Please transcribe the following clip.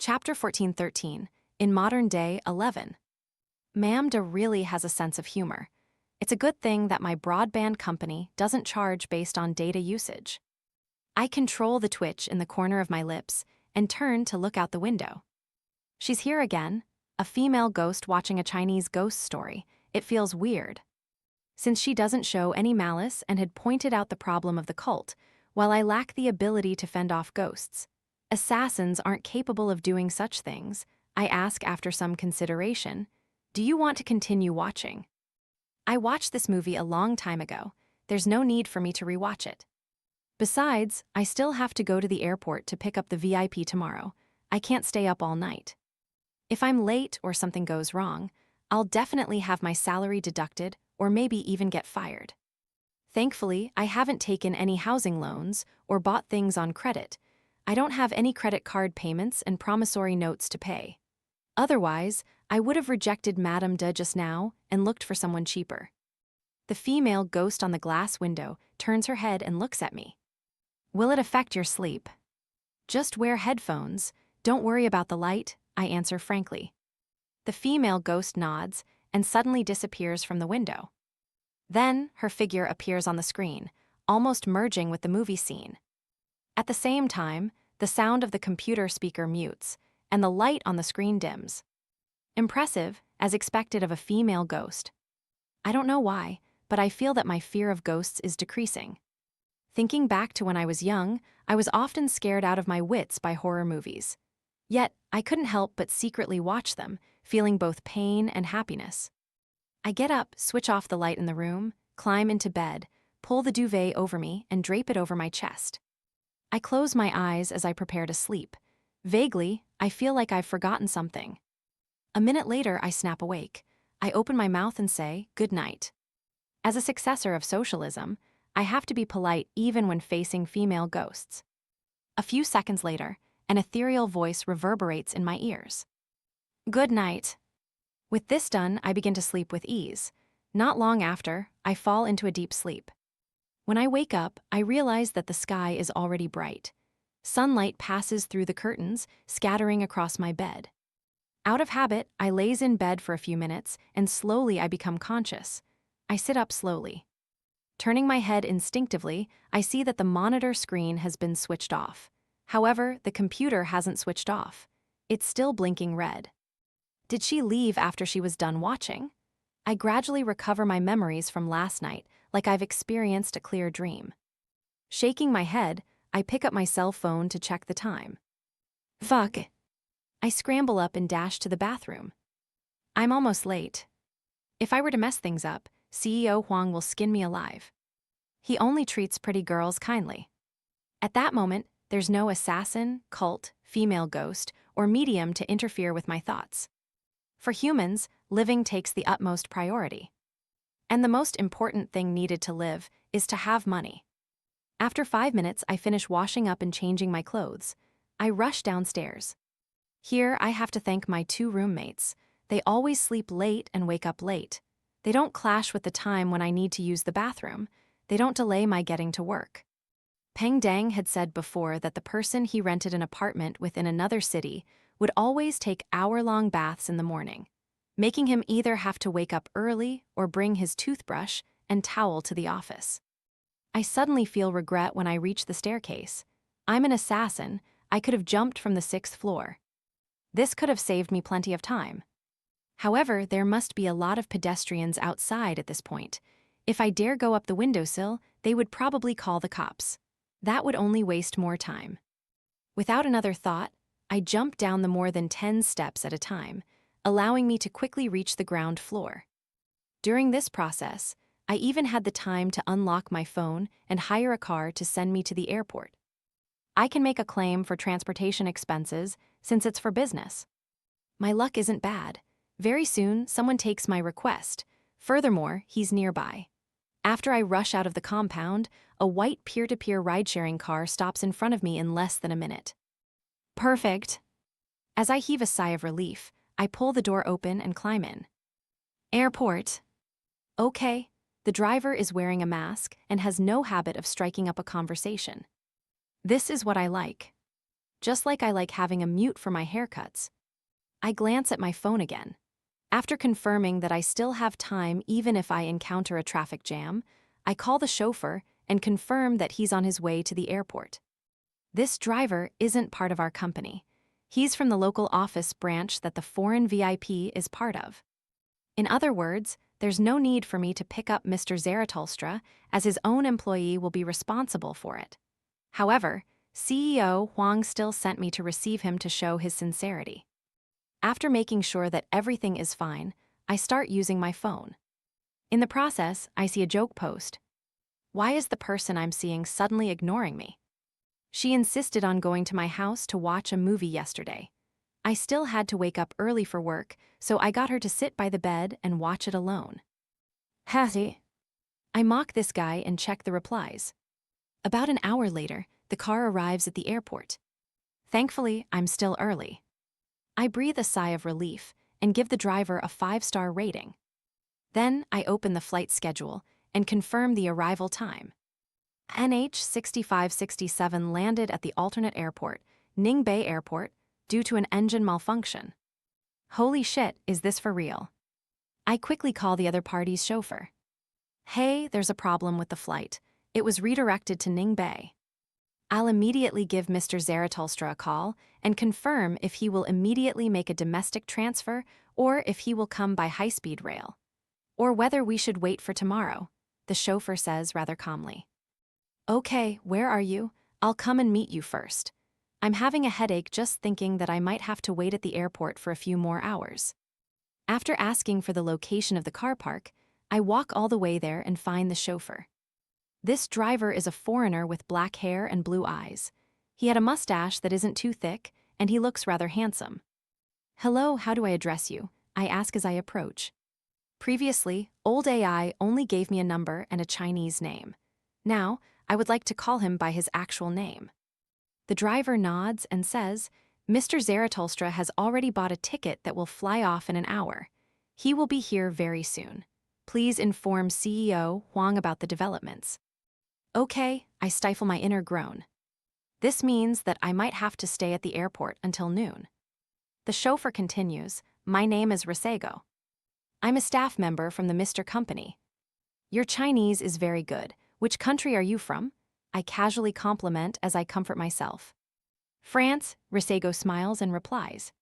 Chapter 1413, in modern day 11. Mamda really has a sense of humor. It's a good thing that my broadband company doesn't charge based on data usage. I control the twitch in the corner of my lips and turn to look out the window. She's here again, a female ghost watching a Chinese ghost story. It feels weird. Since she doesn't show any malice and had pointed out the problem of the cult, while I lack the ability to fend off ghosts, assassins aren't capable of doing such things. I ask after some consideration, do you want to continue watching? I watched this movie a long time ago. There's no need for me to rewatch it. Besides, I still have to go to the airport to pick up the VIP tomorrow. I can't stay up all night. If I'm late or something goes wrong, I'll definitely have my salary deducted or maybe even get fired. Thankfully, I haven't taken any housing loans or bought things on credit. I don't have any credit card payments and promissory notes to pay. Otherwise, I would have rejected Madame De just now and looked for someone cheaper. The female ghost on the glass window turns her head and looks at me. Will it affect your sleep? Just wear headphones. Don't worry about the light, I answer frankly. The female ghost nods and suddenly disappears from the window. Then, her figure appears on the screen, almost merging with the movie scene. At the same time, the sound of the computer speaker mutes, and the light on the screen dims. Impressive, as expected of a female ghost. I don't know why, but I feel that my fear of ghosts is decreasing. Thinking back to when I was young, I was often scared out of my wits by horror movies. Yet, I couldn't help but secretly watch them, feeling both pain and happiness. I get up, switch off the light in the room, climb into bed, pull the duvet over me, and drape it over my chest. I close my eyes as I prepare to sleep. Vaguely, I feel like I've forgotten something. A minute later, I snap awake. I open my mouth and say, "Good night." As a successor of socialism, I have to be polite even when facing female ghosts. A few seconds later, an ethereal voice reverberates in my ears. "Good night." With this done, I begin to sleep with ease. Not long after, I fall into a deep sleep. When I wake up, I realize that the sky is already bright. Sunlight passes through the curtains, scattering across my bed. Out of habit, I laze in bed for a few minutes, and slowly I become conscious. I sit up slowly. Turning my head instinctively, I see that the monitor screen has been switched off. However, the computer hasn't switched off. It's still blinking red. Did she leave after she was done watching? I gradually recover my memories from last night, like I've experienced a clear dream. Shaking my head, I pick up my cell phone to check the time. Fuck. I scramble up and dash to the bathroom. I'm almost late. If I were to mess things up, CEO Huang will skin me alive. He only treats pretty girls kindly. At that moment, there's no assassin, cult, female ghost, or medium to interfere with my thoughts. For humans, living takes the utmost priority. And the most important thing needed to live is to have money. After 5 minutes, I finish washing up and changing my clothes. I rush downstairs. Here, I have to thank my 2 roommates. They always sleep late and wake up late. They don't clash with the time when I need to use the bathroom. They don't delay my getting to work. Peng Dang had said before that the person he rented an apartment with in another city would always take hour-long baths in the morning, making him either have to wake up early or bring his toothbrush and towel to the office. I suddenly feel regret when I reach the staircase. I'm an assassin. I could have jumped from the 6th floor. This could have saved me plenty of time. However, there must be a lot of pedestrians outside at this point. If I dare go up the windowsill, they would probably call the cops. That would only waste more time. Without another thought, I jump down the more than 10 steps at a time, allowing me to quickly reach the ground floor. During this process, I even had the time to unlock my phone and hire a car to send me to the airport. I can make a claim for transportation expenses since it's for business. My luck isn't bad. Very soon, someone takes my request. Furthermore, he's nearby. After I rush out of the compound, a white peer-to-peer ride-sharing car stops in front of me in less than a minute. Perfect. As I heave a sigh of relief, I pull the door open and climb in. Airport. Okay. The driver is wearing a mask and has no habit of striking up a conversation. This is what I like. just like I like having a mute for my haircuts. I glance at my phone again. After confirming that I still have time even if I encounter a traffic jam, I call the chauffeur and confirm that he's on his way to the airport. This driver isn't part of our company. He's from the local office branch that the foreign VIP is part of. In other words, there's no need for me to pick up Mr. Zaratulstra, as his own employee will be responsible for it. However, CEO Huang still sent me to receive him to show his sincerity. After making sure that everything is fine, I start using my phone. In the process, I see a joke post. Why is the person I'm seeing suddenly ignoring me? She insisted on going to my house to watch a movie yesterday. I still had to wake up early for work, so I got her to sit by the bed and watch it alone. Hattie. I mock this guy and check the replies. About an hour later, the car arrives at the airport. Thankfully, I'm still early. I breathe a sigh of relief and give the driver a 5-star rating. Then I open the flight schedule and confirm the arrival time. NH6567 landed at the alternate airport, Ningbo Airport, due to an engine malfunction. Holy shit, is this for real? I quickly call the other party's chauffeur. Hey, there's a problem with the flight. It was redirected to Ningbo. I'll immediately give Mr. Zaratulstra a call and confirm if he will immediately make a domestic transfer or if he will come by high-speed rail. Or whether we should wait for tomorrow, the chauffeur says rather calmly. Okay, where are you? I'll come and meet you first. I'm having a headache just thinking that I might have to wait at the airport for a few more hours. After asking for the location of the car park, I walk all the way there and find the chauffeur. This driver is a foreigner with black hair and blue eyes. He had a mustache that isn't too thick, and he looks rather handsome. Hello, how do I address you? I ask as I approach. Previously, old AI only gave me a number and a Chinese name. Now, I would like to call him by his actual name. The driver nods and says, Mr. Zaratulstra has already bought a ticket that will fly off in an hour. He will be here very soon. Please inform CEO Huang about the developments. Okay, I stifle my inner groan. This means that I might have to stay at the airport until noon. The chauffeur continues, my name is Risego. I'm a staff member from the Mr. Company. Your Chinese is very good. Which country are you from? I casually compliment as I comfort myself. France, Risego smiles and replies.